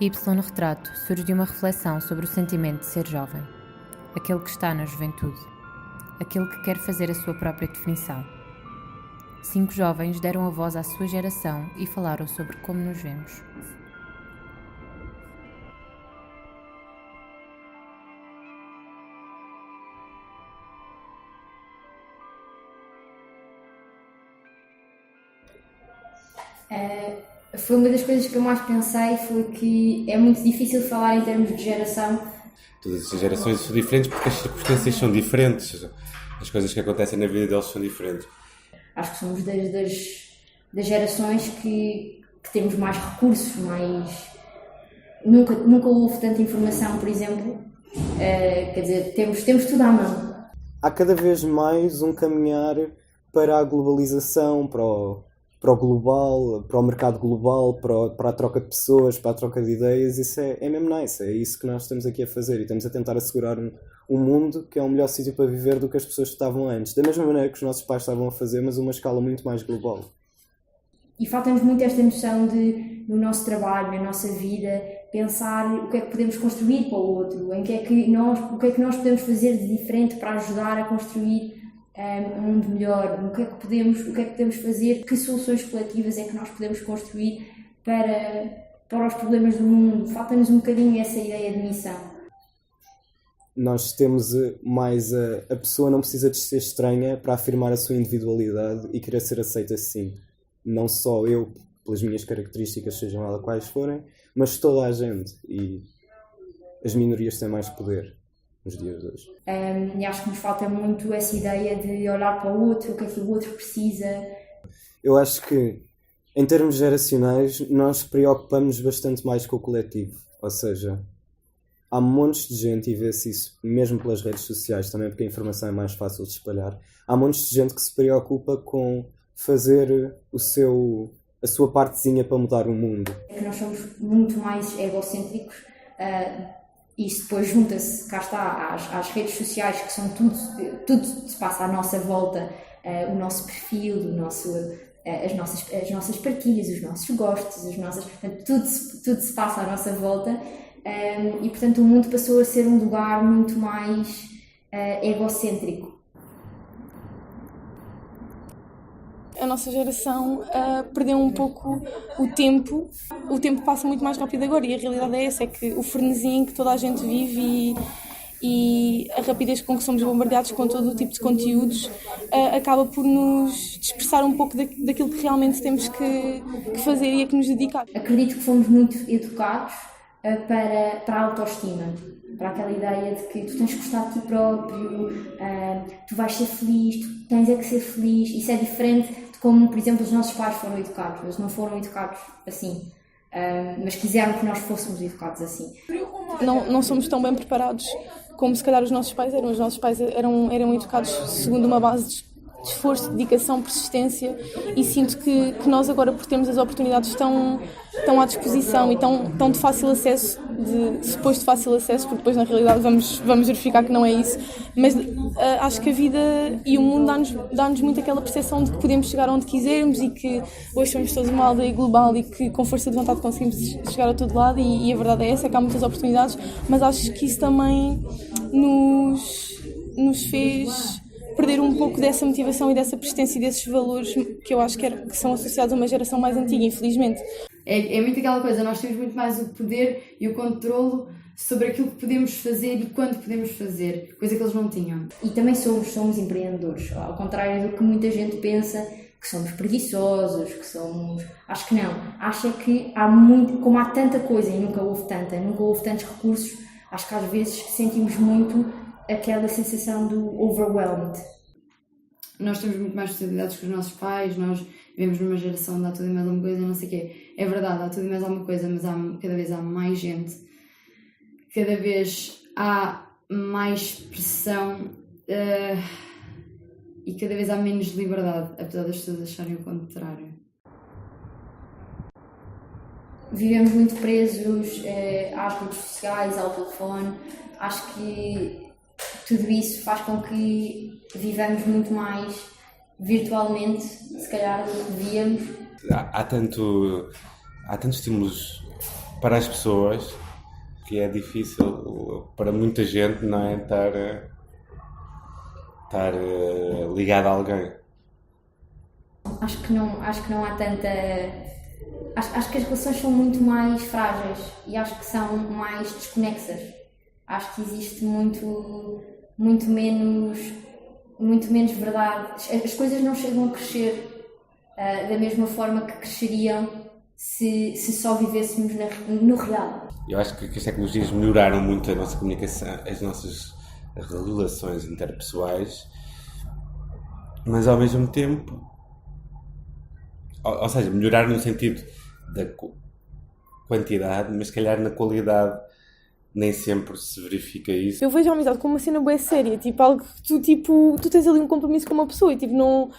Y no retrato surge de uma reflexão sobre o sentimento de ser jovem, aquele que está na juventude, aquele que quer fazer a sua própria definição. 5 jovens deram a voz à sua geração e falaram sobre como nos vemos. Foi uma das coisas que eu mais pensei, foi que é muito difícil falar em termos de geração. Todas as gerações são diferentes porque as circunstâncias são diferentes, as coisas que acontecem na vida deles são diferentes. Acho que somos das gerações que temos mais recursos, nunca houve tanta informação, por exemplo. Quer dizer, temos tudo à mão. Há cada vez mais um caminhar para a globalização, para o global, para o mercado global, para a troca de pessoas, para a troca de ideias. Isso é mesmo nice, é isso que nós estamos aqui a fazer e estamos a tentar assegurar um mundo que é um melhor sítio para viver do que as pessoas estavam antes, da mesma maneira que os nossos pais estavam a fazer, mas a uma escala muito mais global. E falta-nos muito esta noção de, no nosso trabalho, na nossa vida, pensar o que é que podemos construir para o outro, o que é que nós podemos fazer de diferente para ajudar a construir um mundo melhor, o que é que podemos fazer, que soluções coletivas é que nós podemos construir para os problemas do mundo. Falta-nos um bocadinho essa ideia de missão. Nós temos mais a pessoa não precisa de ser estranha para afirmar a sua individualidade e querer ser aceita assim. Não só eu, pelas minhas características, sejam elas quais forem, mas toda a gente. E as minorias têm mais poder nos dias de hoje. E acho que nos falta muito essa ideia de olhar para o outro, o que é que o outro precisa. Eu acho que, em termos geracionais, nós preocupamos bastante mais com o coletivo. Ou seja, há montes de gente, e vê-se isso mesmo pelas redes sociais também, porque a informação é mais fácil de espalhar, há montes de gente que se preocupa com fazer a sua partezinha para mudar o mundo. Nós somos muito mais egocêntricos. Isso depois junta-se, cá está, às redes sociais, que são tudo se passa à nossa volta, o nosso perfil, as nossas partilhas, os nossos gostos, portanto, tudo se passa à nossa volta, e portanto o mundo passou a ser um lugar muito mais egocêntrico. A nossa geração perdeu um pouco o tempo. O tempo passa muito mais rápido agora e a realidade é essa, é que o frenesi em que toda a gente vive e a rapidez com que somos bombardeados com todo o tipo de conteúdos acaba por nos dispersar um pouco daquilo que realmente temos que fazer e a que nos dedicar. Acredito que fomos muito educados para a autoestima, para aquela ideia de que tu tens que gostar de ti próprio, tu vais ser feliz, tu tens é que ser feliz. Isso é diferente de como, por exemplo, os nossos pais foram educados. Eles não foram educados assim, mas quiseram que nós fôssemos educados assim. Não somos tão bem preparados como se calhar os nossos pais eram. Os nossos pais eram educados segundo uma base de esforço, dedicação, persistência, e sinto que nós agora, por termos as oportunidades tão à disposição e tão de fácil acesso, suposto de fácil acesso, porque depois na realidade vamos verificar que não é isso, mas acho que a vida e o mundo dá-nos muito aquela percepção de que podemos chegar onde quisermos e que hoje somos todos uma aldeia global e que com força de vontade conseguimos chegar a todo lado, e a verdade é essa, é que há muitas oportunidades, mas acho que isso também nos fez perder um pouco dessa motivação e dessa persistência e desses valores que eu acho que são associados a uma geração mais antiga, infelizmente. É muito aquela coisa, nós temos muito mais o poder e o controlo sobre aquilo que podemos fazer e quando podemos fazer, coisa que eles não tinham. E também somos empreendedores, ao contrário do que muita gente pensa, que somos preguiçosos, que somos... Acho que não. Acho que como há tanta coisa e nunca houve tantos recursos, acho que às vezes sentimos muito aquela sensação do overwhelmed. Nós temos muito mais possibilidades que os nossos pais, nós vivemos numa geração onde há tudo e mais alguma coisa, não sei o quê. É verdade, há tudo e mais alguma coisa, mas cada vez há mais gente, cada vez há mais pressão e cada vez há menos liberdade, apesar das pessoas acharem o contrário. Vivemos muito presos às redes sociais, ao telefone. Acho que tudo isso faz com que vivamos muito mais virtualmente, se calhar, do que devíamos. Há tantos estímulos para as pessoas que é difícil para muita gente, não é, estar ligado a alguém. Acho que não há tanta... Acho que as relações são muito mais frágeis e acho que são mais desconexas. Acho que existe muito menos verdade. As coisas não chegam a crescer da mesma forma que cresceriam se só vivêssemos no real. Eu acho que as tecnologias melhoraram muito a nossa comunicação, as nossas relações interpessoais, mas ao mesmo tempo, ou seja, melhoraram no sentido da quantidade, mas se calhar na qualidade nem sempre se verifica isso. Eu vejo a amizade como uma cena bué séria, tipo, algo que tu tens ali um compromisso com uma pessoa e tipo, não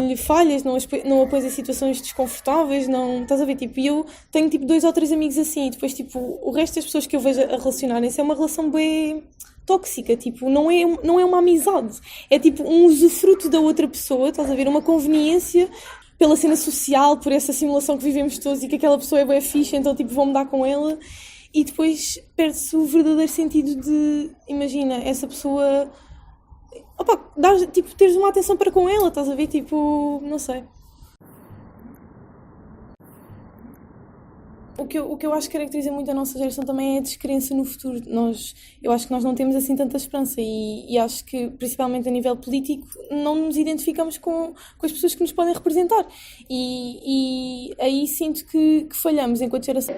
lhe falhas, não a pões em situações desconfortáveis, não, estás a ver, tipo, e eu tenho tipo 2 ou 3 amigos assim, e depois tipo, o resto das pessoas que eu vejo a relacionarem-se é uma relação bué tóxica, tipo, não é uma amizade, é tipo um usufruto da outra pessoa, estás a ver, uma conveniência pela cena social, por essa simulação que vivemos todos e que aquela pessoa é bué fixe, então tipo, vou-me dar com ela. E depois perde-se o verdadeiro sentido de, imagina, essa pessoa, tipo, teres uma atenção para com ela, estás a ver, tipo, não sei. O que eu acho que caracteriza muito a nossa geração também é a descrença no futuro. Eu acho que nós não temos assim tanta esperança e acho que, principalmente a nível político, não nos identificamos com as pessoas que nos podem representar. E aí sinto que falhamos enquanto geração.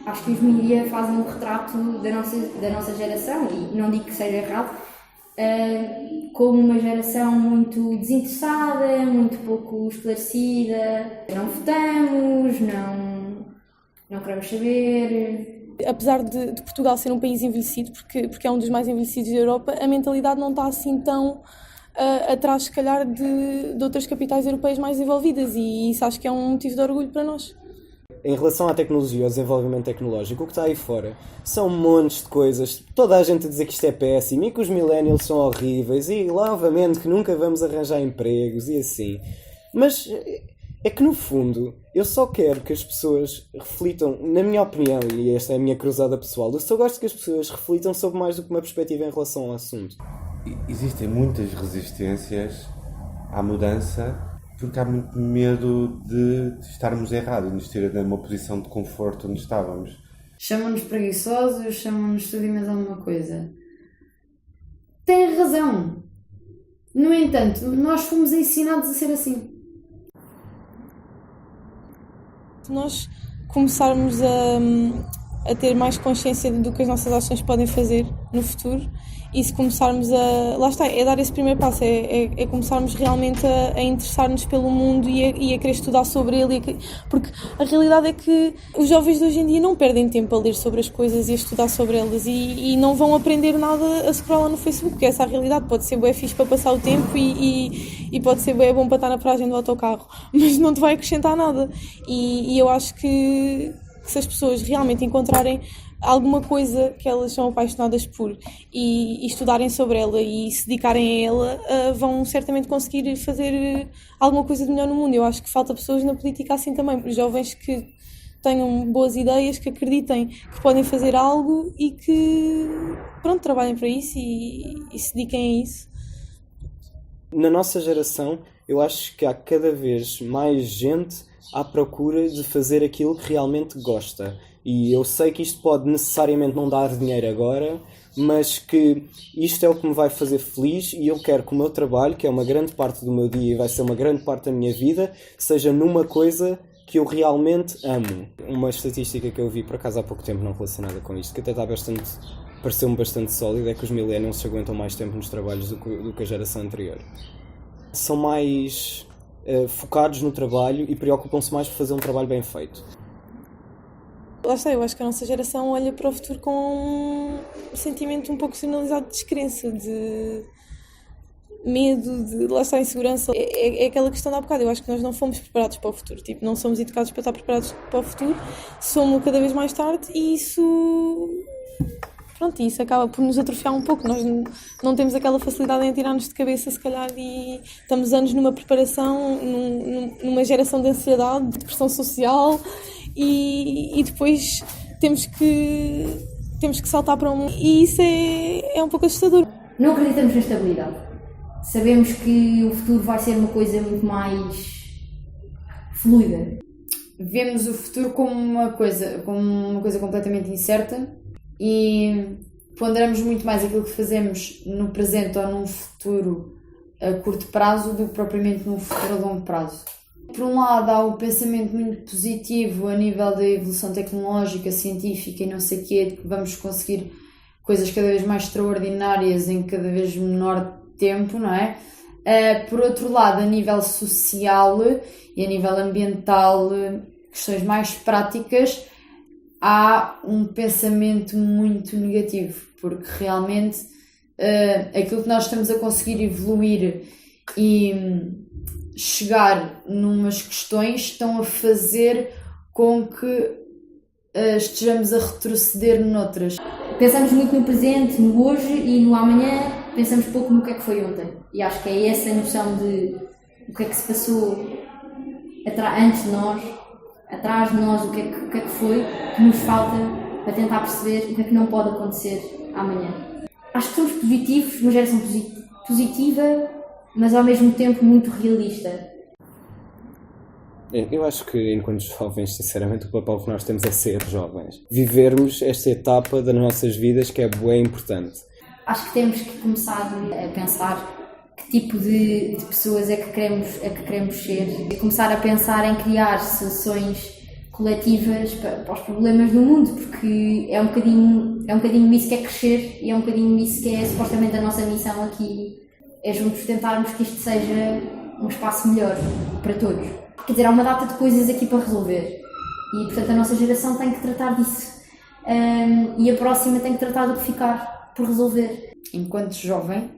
Acho que os mídia fazem um retrato da nossa geração, e não digo que seja errado, como uma geração muito desinteressada, muito pouco esclarecida. Não votamos, não queremos saber. Apesar de Portugal ser um país envelhecido, porque é um dos mais envelhecidos da Europa, a mentalidade não está assim tão atrás, se calhar, de outras capitais europeias mais desenvolvidas, e isso acho que é um motivo de orgulho para nós. Em relação à tecnologia, ao desenvolvimento tecnológico, o que está aí fora são montes de coisas, toda a gente a dizer que isto é péssimo e que os millennials são horríveis e, obviamente, que nunca vamos arranjar empregos e assim. Mas é que, no fundo, eu só quero que as pessoas reflitam, na minha opinião, e esta é a minha cruzada pessoal, eu só gosto que as pessoas reflitam sobre mais do que uma perspectiva em relação ao assunto. Existem muitas resistências à mudança porque há muito medo de estarmos errados, de nos tirar de uma posição de conforto onde estávamos. Chamam-nos preguiçosos, chamam-nos tudo e mais alguma coisa. Têm razão. No entanto, nós fomos ensinados a ser assim. Se nós começarmos a ter mais consciência do que as nossas ações podem fazer no futuro, e se começarmos lá está, é dar esse primeiro passo, é começarmos realmente a interessar-nos pelo mundo e a querer estudar sobre ele, porque a realidade é que os jovens de hoje em dia não perdem tempo a ler sobre as coisas e a estudar sobre elas, e não vão aprender nada a scrollar no Facebook, porque essa é a realidade. Pode ser bué fixe para passar o tempo e pode ser bué bom para estar na paragem do autocarro, mas não te vai acrescentar nada, e eu acho que se as pessoas realmente encontrarem alguma coisa que elas são apaixonadas por e estudarem sobre ela e se dedicarem a ela, vão certamente conseguir fazer alguma coisa de melhor no mundo. Eu acho que falta pessoas na política assim também, jovens que tenham boas ideias, que acreditem que podem fazer algo e que, pronto, trabalhem para isso e se dediquem a isso. Na nossa geração, eu acho que há cada vez mais gente à procura de fazer aquilo que realmente gosta. E eu sei que isto pode necessariamente não dar dinheiro agora, mas que isto é o que me vai fazer feliz, e eu quero que o meu trabalho, que é uma grande parte do meu dia e vai ser uma grande parte da minha vida, seja numa coisa que eu realmente amo. Uma estatística que eu vi por acaso há pouco tempo não relacionada com isto, que até pareceu-me bastante sólida, é que os millennials se aguentam mais tempo nos trabalhos do que a geração anterior. São mais focados no trabalho e preocupam-se mais por fazer um trabalho bem feito. Lá está, eu acho que a nossa geração olha para o futuro com um sentimento um pouco generalizado de descrença, de medo, de lá está, insegurança. É aquela questão de há bocado. Eu acho que nós não fomos preparados para o futuro, tipo, não somos educados para estar preparados para o futuro, somos cada vez mais tarde, e isso acaba por nos atrofiar um pouco. Nós não temos aquela facilidade em tirar-nos de cabeça, se calhar, e estamos anos numa preparação, numa geração de ansiedade, de depressão social, e depois temos que saltar para um mundo, e isso é um pouco assustador. Não acreditamos na estabilidade. Sabemos que o futuro vai ser uma coisa muito mais fluida. Vemos o futuro como uma coisa completamente incerta e ponderamos muito mais aquilo que fazemos no presente ou num futuro a curto prazo do que propriamente num futuro a longo prazo. Por um lado, há o pensamento muito positivo a nível da evolução tecnológica, científica e não sei o quê, de que vamos conseguir coisas cada vez mais extraordinárias em cada vez menor tempo, não é? Por outro lado, a nível social e a nível ambiental, questões mais práticas, há um pensamento muito negativo, porque realmente aquilo que nós estamos a conseguir evoluir e chegar numas questões estão a fazer com que estejamos a retroceder noutras. Pensamos muito no presente, no hoje e no amanhã, pensamos pouco no que é que foi ontem. E acho que é essa a noção de o que é que se passou antes de nós, atrás de nós, o que é que foi, que nos falta para tentar perceber o que é que não pode acontecer amanhã. Acho que somos positivos, uma geração positiva, mas ao mesmo tempo muito realista. Eu acho que, enquanto jovens, sinceramente, o papel que nós temos é ser jovens. Vivermos esta etapa das nossas vidas que é bem importante. Acho que temos que começar a pensar que tipo de pessoas é que queremos ser. E começar a pensar em criar soluções coletivas para os problemas do mundo, porque é um bocadinho isso que é crescer e é um bocadinho isso que é supostamente a nossa missão aqui. É juntos tentarmos que isto seja um espaço melhor para todos. Quer dizer, há uma data de coisas aqui para resolver e, portanto, a nossa geração tem que tratar disso e a próxima tem que tratar do que ficar por resolver. Enquanto jovem,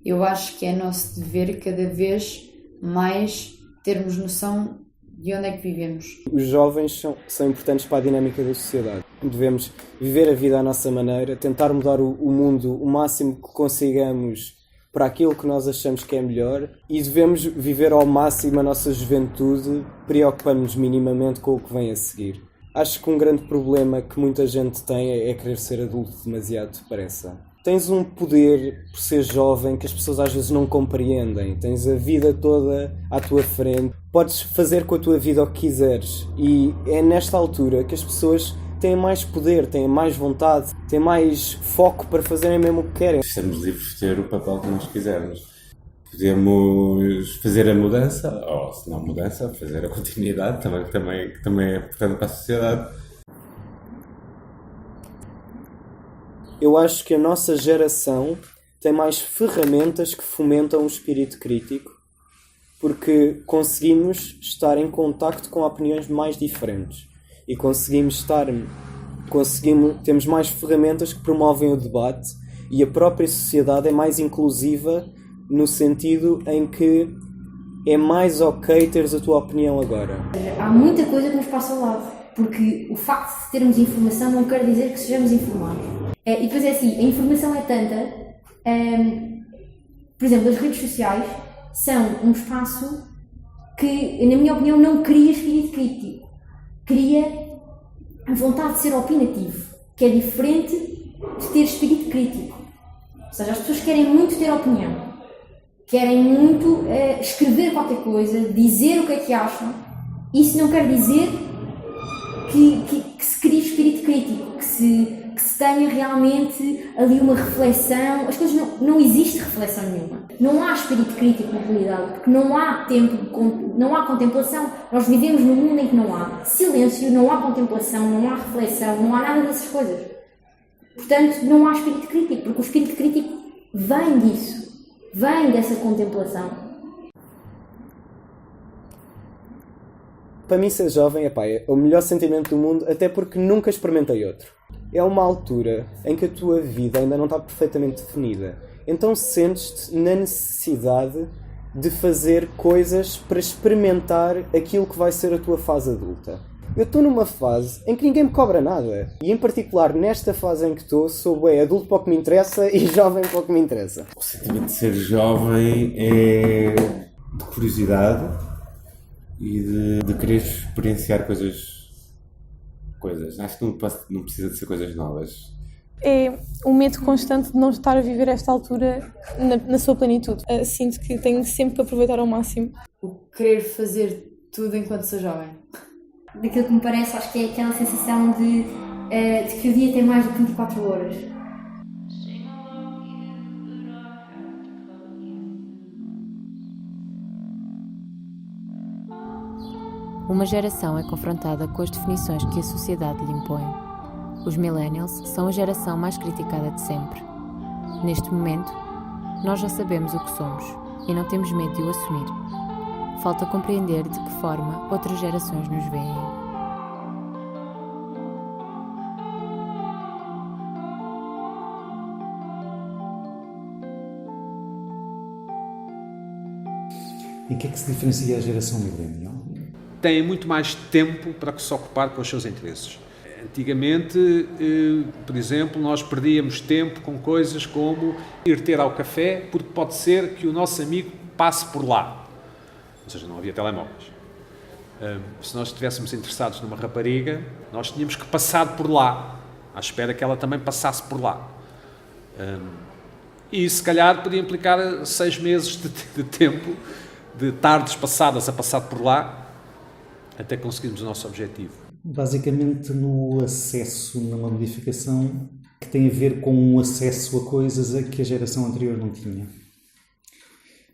eu acho que é nosso dever cada vez mais termos noção de onde é que vivemos. Os jovens são importantes para a dinâmica da sociedade. Devemos viver a vida à nossa maneira, tentar mudar o mundo o máximo que consigamos para aquilo que nós achamos que é melhor, e devemos viver ao máximo a nossa juventude, preocupando-nos minimamente com o que vem a seguir. Acho que um grande problema que muita gente tem é querer ser adulto demasiado depressa. Tens um poder por ser jovem que as pessoas às vezes não compreendem. Tens a vida toda à tua frente. Podes fazer com a tua vida o que quiseres. E é nesta altura que as pessoas têm mais poder, têm mais vontade, têm mais foco para fazerem mesmo o que querem. Estamos livres de ter o papel que nós quisermos. Podemos fazer a mudança, ou se não mudança, fazer a continuidade, que também é importante para a sociedade. Eu acho que a nossa geração tem mais ferramentas que fomentam o espírito crítico, porque conseguimos estar em contacto com opiniões mais diferentes e temos mais ferramentas que promovem o debate, e a própria sociedade é mais inclusiva no sentido em que é mais ok teres a tua opinião agora. Há muita coisa que nos passa ao lado, porque o facto de termos informação não quer dizer que sejamos informados. E depois é assim, a informação é tanta, por exemplo, as redes sociais são um espaço que, na minha opinião, não cria espírito crítico, cria a vontade de ser opinativo, que é diferente de ter espírito crítico. Ou seja, as pessoas querem muito ter opinião, querem muito escrever qualquer coisa, dizer o que é que acham. Isso não quer dizer que se crie espírito crítico, que se tenha realmente ali uma reflexão. As coisas não existe reflexão nenhuma. Não há espírito crítico na realidade, porque não há tempo, não há contemplação. Nós vivemos num mundo em que não há silêncio, não há contemplação, não há reflexão, não há nada dessas coisas. Portanto, não há espírito crítico, porque o espírito crítico vem disso, vem dessa contemplação. Para mim, ser jovem é o melhor sentimento do mundo, até porque nunca experimentei outro. É uma altura em que a tua vida ainda não está perfeitamente definida. Então sentes-te na necessidade de fazer coisas para experimentar aquilo que vai ser a tua fase adulta. Eu estou numa fase em que ninguém me cobra nada. E em particular, nesta fase em que estou, sou adulto para o que me interessa e jovem para o que me interessa. O sentimento de ser jovem é de curiosidade e de querer experienciar coisas coisas. Acho que não precisa de ser coisas novas. É o medo constante de não estar a viver esta altura na sua plenitude. Sinto que tenho sempre que aproveitar ao máximo. O querer fazer tudo enquanto sou jovem. Daquilo que me parece, acho que é aquela sensação de que o dia tem mais do que 24 horas. Uma geração é confrontada com as definições que a sociedade lhe impõe. Os millennials são a geração mais criticada de sempre. Neste momento, nós já sabemos o que somos e não temos medo de o assumir. Falta compreender de que forma outras gerações nos veem. Em que é que se diferencia a geração millennial? Têm muito mais tempo para se ocupar com os seus interesses. Antigamente, por exemplo, nós perdíamos tempo com coisas como ir ter ao café, porque pode ser que o nosso amigo passe por lá. Ou seja, não havia telemóveis. Se nós estivéssemos interessados numa rapariga, nós tínhamos que passar por lá, à espera que ela também passasse por lá. E se calhar podia implicar 6 meses de tempo, de tardes passadas a passar por lá, até conseguirmos o nosso objetivo. Basicamente no acesso, numa modificação que tem a ver com um acesso a coisas a que a geração anterior não tinha.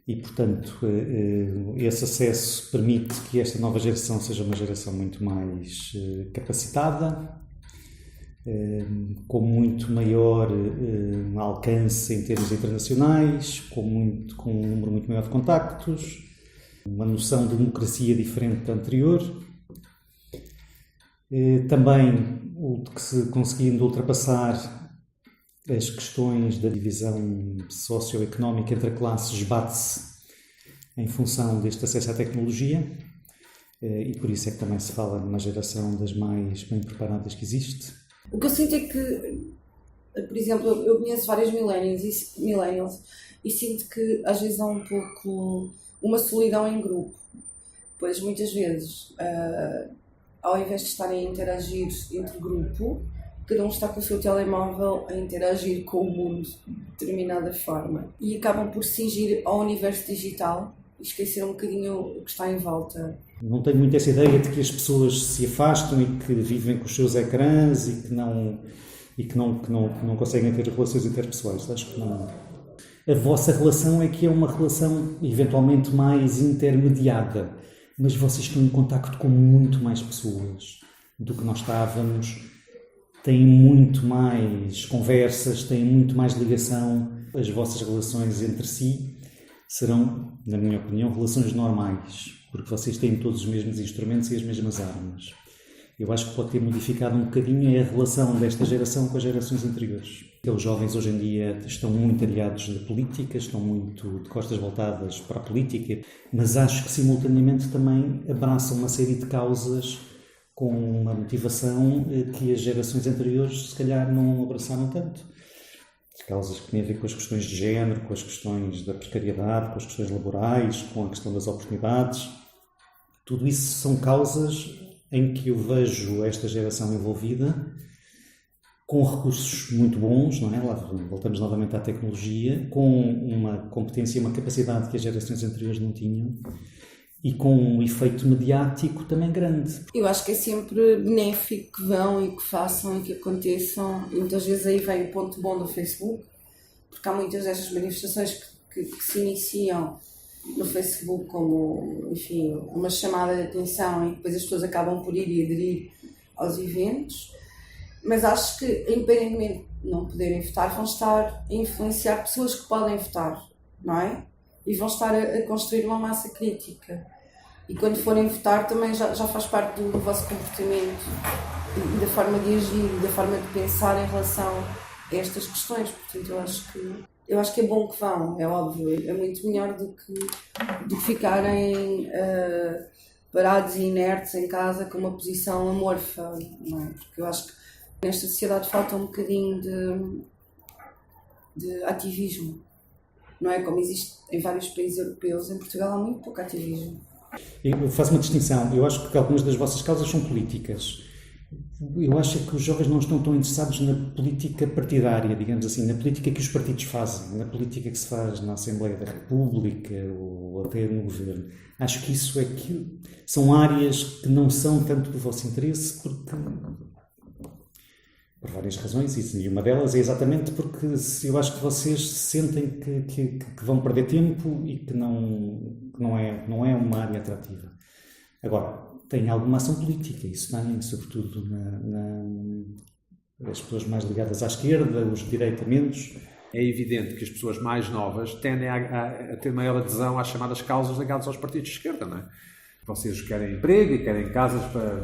E, portanto, esse acesso permite que esta nova geração seja uma geração muito mais capacitada, com muito maior alcance em termos internacionais, com um número muito maior de contactos, uma noção de democracia diferente da anterior. Também conseguindo ultrapassar as questões da divisão socioeconómica entre classes, esbate-se em função deste acesso à tecnologia, e por isso é que também se fala numa geração das mais bem preparadas que existe. O que eu sinto é que, por exemplo, eu conheço vários millennials e sinto que às vezes há um pouco uma solidão em grupo, pois muitas vezes, ao invés de estarem a interagir entre grupo, cada um está com o seu telemóvel a interagir com o mundo de determinada forma e acabam por se cingir ao universo digital e esquecer um bocadinho o que está em volta. Não tenho muito essa ideia de que as pessoas se afastam e que vivem com os seus ecrãs e que não conseguem ter relações interpessoais. Acho que não. A vossa relação é que é uma relação eventualmente mais intermediada, mas vocês estão em contacto com muito mais pessoas do que nós estávamos, têm muito mais conversas, têm muito mais ligação. As vossas relações entre si serão, na minha opinião, relações normais, porque vocês têm todos os mesmos instrumentos e as mesmas armas. Eu acho que pode ter modificado um bocadinho a relação desta geração com as gerações anteriores. Os jovens hoje em dia estão muito aliados da política, estão muito de costas voltadas para a política, mas acho que simultaneamente também abraçam uma série de causas com uma motivação que as gerações anteriores se calhar não abraçaram tanto. As causas que têm a ver com as questões de género, com as questões da precariedade, com as questões laborais, com a questão das oportunidades. Tudo isso são causas em que eu vejo esta geração envolvida com recursos muito bons, não é? Lá voltamos novamente à tecnologia, com uma competência e uma capacidade que as gerações anteriores não tinham e com um efeito mediático também grande. Eu acho que é sempre benéfico que vão e que façam e que aconteçam, e muitas vezes aí vem o ponto bom do Facebook, porque há muitas destas manifestações que se iniciam no Facebook como, enfim, uma chamada de atenção e depois as pessoas acabam por ir e aderir aos eventos, mas acho que, independentemente de não poderem votar, vão estar a influenciar pessoas que podem votar, não é? E vão estar a construir uma massa crítica. E quando forem votar também já faz parte do vosso comportamento e da forma de agir e da forma de pensar em relação a estas questões. Portanto, eu acho que é bom que vão, é óbvio, é muito melhor do que ficarem parados e inertes em casa com uma posição amorfa, não é? Porque eu acho que nesta sociedade falta um bocadinho de ativismo, não é? Como existe em vários países europeus, em Portugal há muito pouco ativismo. Eu faço uma distinção, eu acho que algumas das vossas causas são políticas. Eu acho que os jovens não estão tão interessados na política partidária, digamos assim, na política que os partidos fazem, na política que se faz na Assembleia da República ou até no Governo. Acho que isso é que são áreas que não são tanto do vosso interesse, porque, por várias razões, e uma delas é exatamente porque eu acho que vocês sentem que vão perder tempo e que não é uma área atrativa. Agora, tem alguma ação política, isso tem, sobretudo as pessoas mais ligadas à esquerda, os direitamentos. É evidente que as pessoas mais novas tendem a ter maior adesão às chamadas causas ligadas aos partidos de esquerda, não é? Vocês querem emprego e querem casas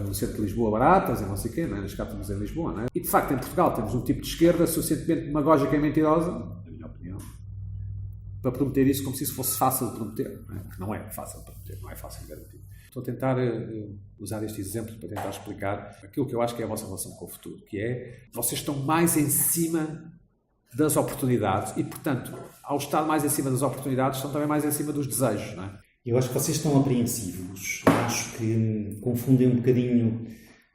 no centro de Lisboa baratas e não sei o quê, não é? Nós cá estamos em Lisboa, não é? E de facto em Portugal temos um tipo de esquerda suficientemente demagógica e mentirosa, na minha opinião, para prometer isso como se isso fosse fácil de prometer, não é? Porque não é fácil de prometer, não é fácil de garantir. Estou a tentar usar este exemplo para tentar explicar aquilo que eu acho que é a vossa relação com o futuro, que é, vocês estão mais em cima das oportunidades e, portanto, ao estar mais em cima das oportunidades, estão também mais em cima dos desejos, não é? Eu acho que vocês estão apreensivos. Acho que confundem um bocadinho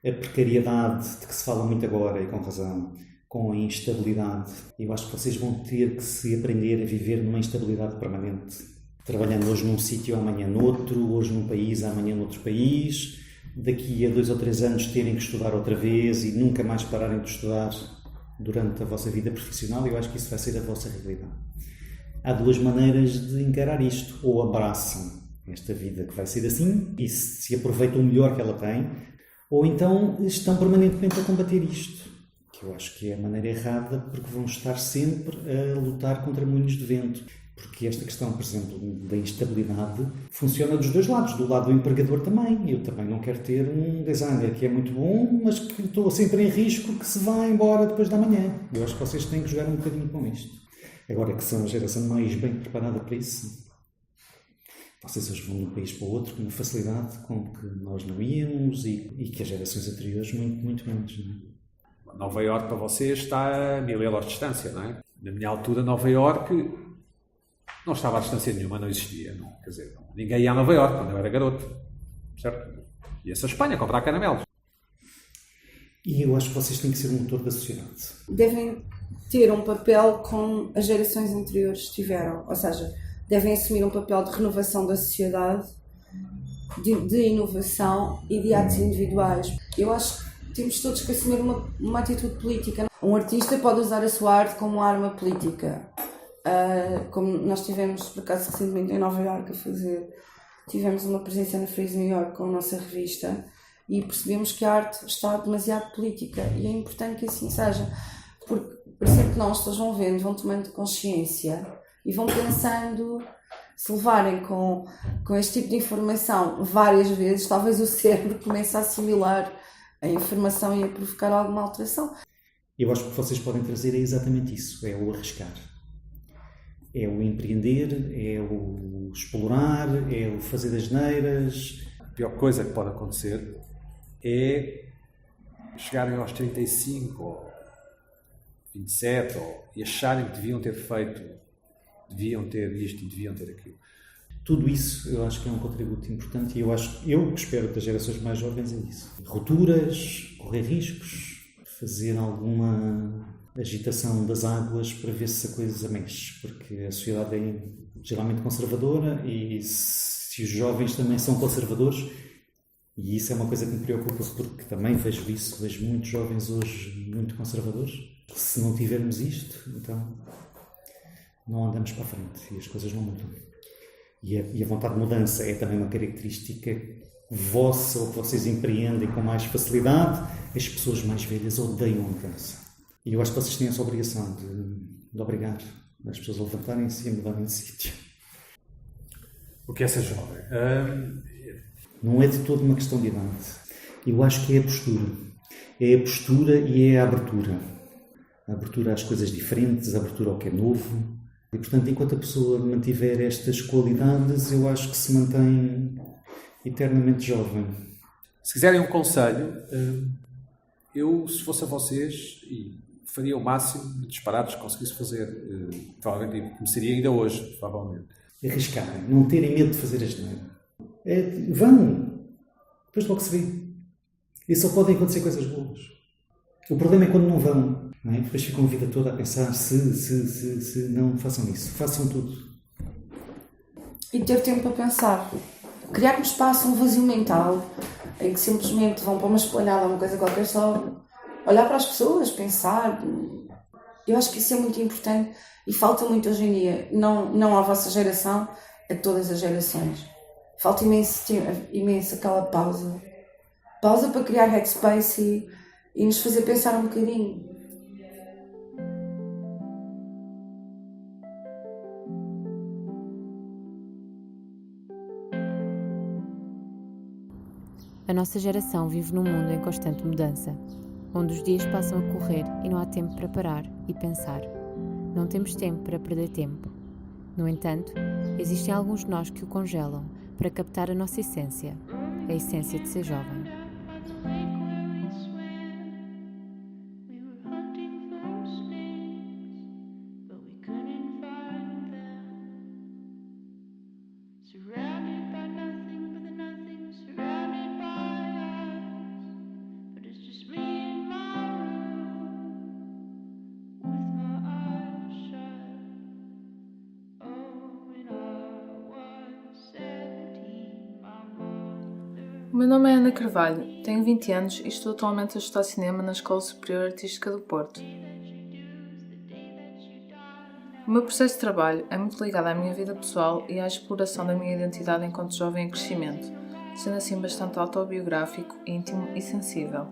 a precariedade de que se fala muito agora, e com razão, com a instabilidade. Eu acho que vocês vão ter que se aprender a viver numa instabilidade permanente. Trabalhando hoje num sítio, amanhã noutro, hoje num país, amanhã noutro país. Daqui a 2 ou 3 anos terem que estudar outra vez e nunca mais pararem de estudar durante a vossa vida profissional. Eu acho que isso vai ser a vossa realidade. Há 2 maneiras de encarar isto. Ou abraçam esta vida que vai ser assim e se aproveitam o melhor que ela tem, ou então estão permanentemente a combater isto, que eu acho que é a maneira errada, porque vão estar sempre a lutar contra moinhos de vento. Porque esta questão, por exemplo, da instabilidade funciona dos 2 lados. Do lado do empregador também. Eu também não quero ter um designer que é muito bom, mas que estou sempre em risco que se vá embora depois da manhã. Eu acho que vocês têm que jogar um bocadinho com isto. Agora que são a geração mais bem preparada para isso, vocês hoje vão de um país para o outro com uma facilidade com que nós não íamos e que as gerações anteriores muito, muito menos. Não é? Nova Iorque para vocês está a 1000 km de distância, não é? Na minha altura, Nova Iorque não estava a distância nenhuma, não existia. Não. Quer dizer, ninguém ia a Nova Iorque quando eu era garoto, certo? Ia-se a Espanha comprar caramelos. E eu acho que vocês têm que ser o motor da sociedade. Devem ter um papel como as gerações anteriores tiveram, ou seja, devem assumir um papel de renovação da sociedade, de inovação e de atos individuais. Eu acho que temos todos que assumir uma atitude política. Um artista pode usar a sua arte como arma política. Como nós tivemos, por acaso, recentemente em Nova Iorque tivemos uma presença na Freeze New York com a nossa revista e percebemos que a arte está demasiado política e é importante que assim seja, porque parece que nós todos vão vendo, vão tomando consciência e vão pensando, se levarem com este tipo de informação várias vezes, talvez o cérebro comece a assimilar a informação e a provocar alguma alteração. Eu acho que o que vocês podem trazer é exatamente isso, é o arriscar. É o empreender, é o explorar, é o fazer as neiras. A pior coisa que pode acontecer é chegarem aos 35 ou 27 e acharem que deviam ter feito, deviam ter isto e deviam ter aquilo. Tudo isso eu acho que é um contributo importante e eu que espero das gerações mais jovens é isso. Rupturas, correr riscos, fazer alguma agitação das águas para ver se a coisa mexe, porque a sociedade é geralmente conservadora e se os jovens também são conservadores, e isso é uma coisa que me preocupa porque também vejo muitos jovens hoje muito conservadores. Se não tivermos isto, então não andamos para a frente e as coisas não mudam. E a vontade de mudança é também uma característica vossa, ou que vocês empreendem com mais facilidade. As pessoas mais velhas odeiam a mudança. E eu acho que vocês têm essa obrigação de obrigar as pessoas a levantarem-se e a mudarem de sítio. O que é ser jovem? Não é de todo uma questão de idade. Eu acho que é a postura. É a postura e é a abertura. A abertura às coisas diferentes, a abertura ao que é novo. E, portanto, enquanto a pessoa mantiver estas qualidades, eu acho que se mantém eternamente jovem. Se quiserem um conselho, eu, se fosse a vocês, faria o máximo de disparados que conseguisse fazer. Provavelmente começaria ainda hoje, provavelmente. Arriscarem, não terem medo de fazer a geneira. Vão, depois logo se vê. E só podem acontecer coisas boas. O problema é quando não vão, não é? Depois ficam a vida toda a pensar se não façam isso. Façam tudo. E ter tempo para pensar. Criar um espaço, um vazio mental, em que simplesmente vão para uma esplanada, uma coisa qualquer, só olhar para as pessoas, pensar. Eu acho que isso é muito importante e falta muito hoje em dia. Não à vossa geração, a todas as gerações. Falta imenso aquela pausa. Pausa para criar headspace e nos fazer pensar um bocadinho. A nossa geração vive num mundo em constante mudança, onde os dias passam a correr e não há tempo para parar e pensar. Não temos tempo para perder tempo. No entanto, existem alguns de nós que o congelam para captar a nossa essência, a essência de ser jovem. O meu nome é Ana Carvalho, tenho 20 anos e estou atualmente a estudar cinema na Escola Superior Artística do Porto. O meu processo de trabalho é muito ligado à minha vida pessoal e à exploração da minha identidade enquanto jovem em crescimento, sendo assim bastante autobiográfico, íntimo e sensível.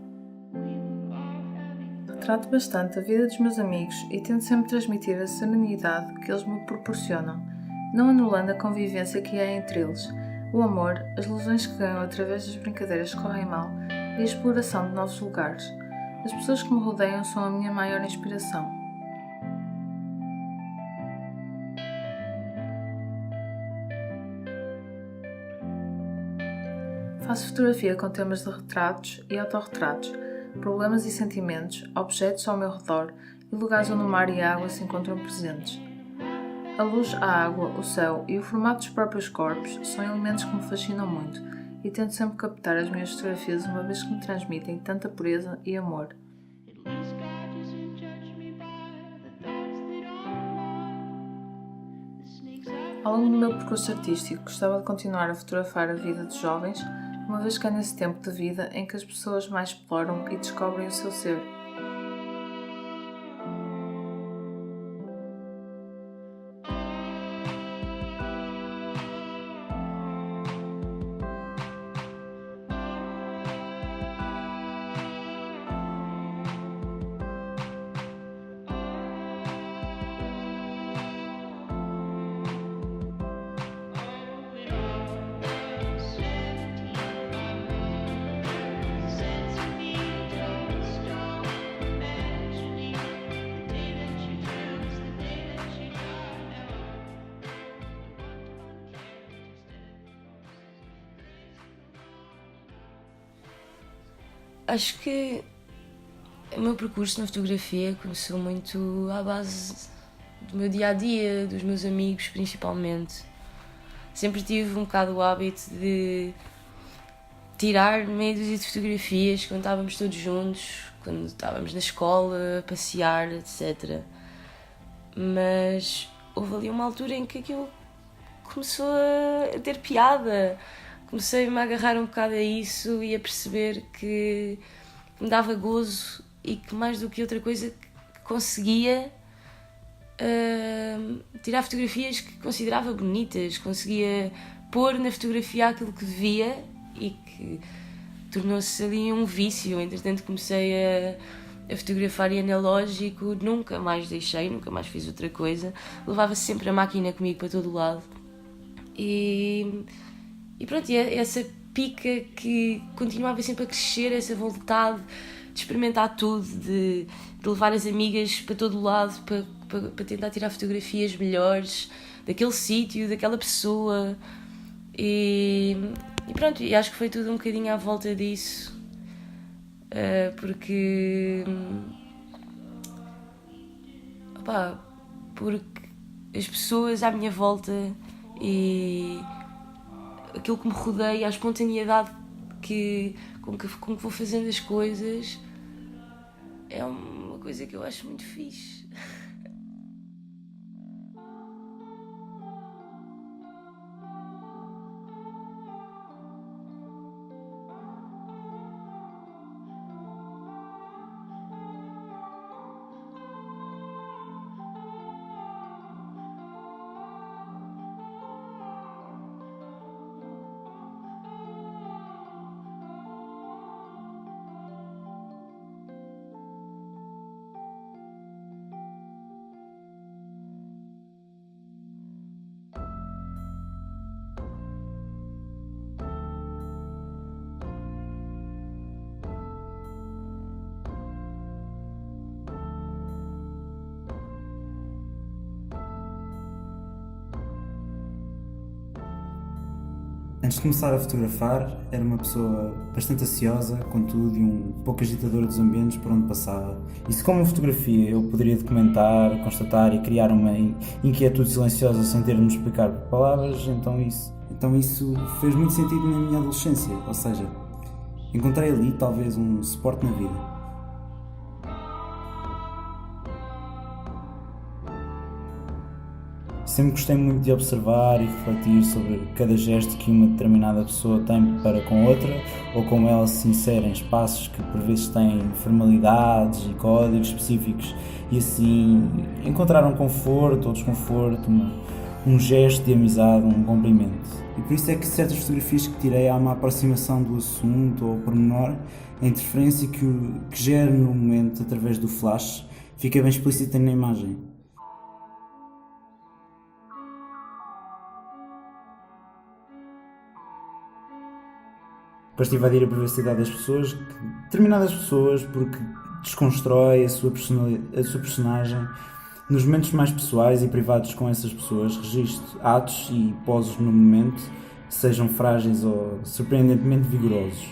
Retrato bastante a vida dos meus amigos e tento sempre transmitir a serenidade que eles me proporcionam, não anulando a convivência que há entre eles, o amor, as ilusões que ganham através das brincadeiras que correm mal e a exploração de novos lugares. As pessoas que me rodeiam são a minha maior inspiração. Faço fotografia com temas de retratos e autorretratos, problemas e sentimentos, objetos ao meu redor e lugares onde o mar e a água se encontram presentes. A luz, a água, o céu e o formato dos próprios corpos são elementos que me fascinam muito e tento sempre captar as minhas fotografias uma vez que me transmitem tanta pureza e amor. Ao longo do meu percurso artístico, gostava de continuar a fotografar a vida dos jovens, uma vez que é nesse tempo de vida em que as pessoas mais exploram e descobrem o seu ser. Acho que o meu percurso na fotografia começou muito à base do meu dia-a-dia, dos meus amigos principalmente. Sempre tive um bocado o hábito de tirar meia dúzia de fotografias quando estávamos todos juntos, quando estávamos na escola, a passear, etc. Mas houve ali uma altura em que aquilo começou a ter piada. Comecei-me a agarrar um bocado a isso e a perceber que me dava gozo e que mais do que outra coisa conseguia tirar fotografias que considerava bonitas, conseguia pôr na fotografia aquilo que devia e que tornou-se ali um vício. Entretanto comecei a fotografar em analógico, nunca mais deixei, nunca mais fiz outra coisa, levava sempre a máquina comigo para todo o lado e pronto, e essa pica que continuava sempre a crescer, essa vontade de experimentar tudo, de levar as amigas para todo o lado para tentar tirar fotografias melhores daquele sítio, daquela pessoa e pronto, e acho que foi tudo um bocadinho à volta disso, porque as pessoas à minha volta e aquilo que me rodeia, a espontaneidade que com que vou fazendo as coisas, é uma coisa que eu acho muito fixe. Antes de começar a fotografar, era uma pessoa bastante ansiosa, contudo, e um pouco agitadora dos ambientes por onde passava. E se com uma fotografia eu poderia documentar, constatar e criar uma inquietude silenciosa sem ter de me explicar por palavras, então isso fez muito sentido na minha adolescência, ou seja, encontrei ali talvez um suporte na vida. Sempre gostei muito de observar e refletir sobre cada gesto que uma determinada pessoa tem para com outra, ou como ela se insere em espaços que por vezes têm formalidades e códigos específicos, e assim encontrar um conforto ou desconforto, um gesto de amizade, um cumprimento. E por isso é que certas fotografias que tirei há uma aproximação do assunto ou pormenor, a interferência que gera no momento através do flash, fica bem explícita na imagem. Depois de invadir a privacidade das pessoas, determinadas pessoas, porque desconstrói a sua personagem. Nos momentos mais pessoais e privados com essas pessoas, registro atos e poses no momento, sejam frágeis ou surpreendentemente vigorosos.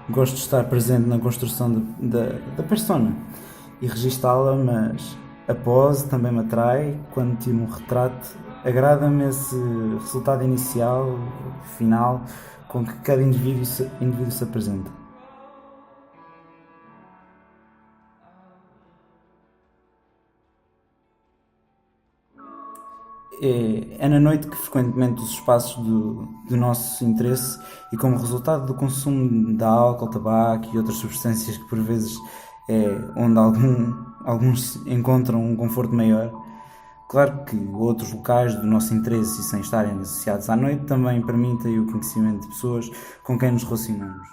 Gosto de estar presente na construção da persona e registá-la, mas a pose também me atrai. Quando tiro um retrato, agrada-me esse resultado inicial, final, com que cada indivíduo se apresenta. É na noite que frequentemente os espaços do nosso interesse, e como resultado do consumo de álcool, tabaco e outras substâncias que por vezes é onde alguns encontram um conforto maior. Claro que outros locais do nosso interesse, e sem estarem associados à noite, também permitem o conhecimento de pessoas com quem nos relacionamos.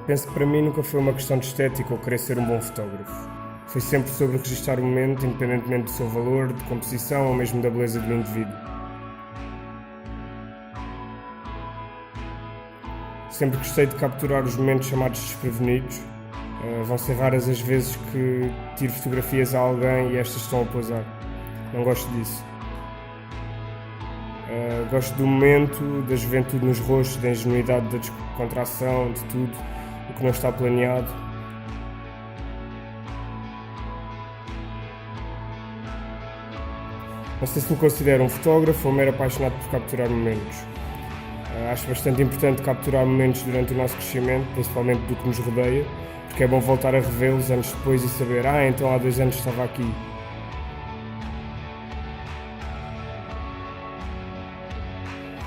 Penso que para mim nunca foi uma questão de estética ou querer ser um bom fotógrafo. Foi sempre sobre registrar o momento, independentemente do seu valor, de composição ou mesmo da beleza do indivíduo. Sempre gostei de capturar os momentos chamados desprevenidos. Vão ser raras as vezes que tiro fotografias a alguém e estas estão a posar. Não gosto disso. Gosto do momento, da juventude nos rostos, da ingenuidade, da descontração, de tudo o que não está planeado. Não sei se me considero um fotógrafo ou mero apaixonado por capturar momentos. Acho bastante importante capturar momentos durante o nosso crescimento, principalmente do que nos rodeia, porque é bom voltar a revê-los anos depois e saber, então há 2 anos estava aqui.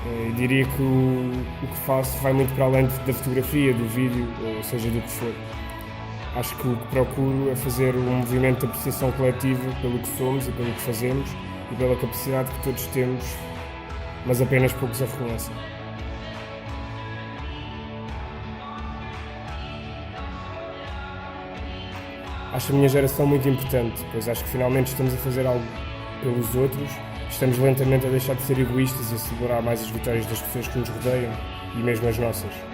Eu diria que o que faço vai muito para além da fotografia, do vídeo, ou seja, do que for. Acho que o que procuro é fazer um movimento de apreciação coletiva pelo que somos e pelo que fazemos e pela capacidade que todos temos, mas apenas poucos a reconhecem. Acho a minha geração muito importante, pois acho que finalmente estamos a fazer algo pelos outros, estamos lentamente a deixar de ser egoístas e a celebrar mais as vitórias das pessoas que nos rodeiam e mesmo as nossas.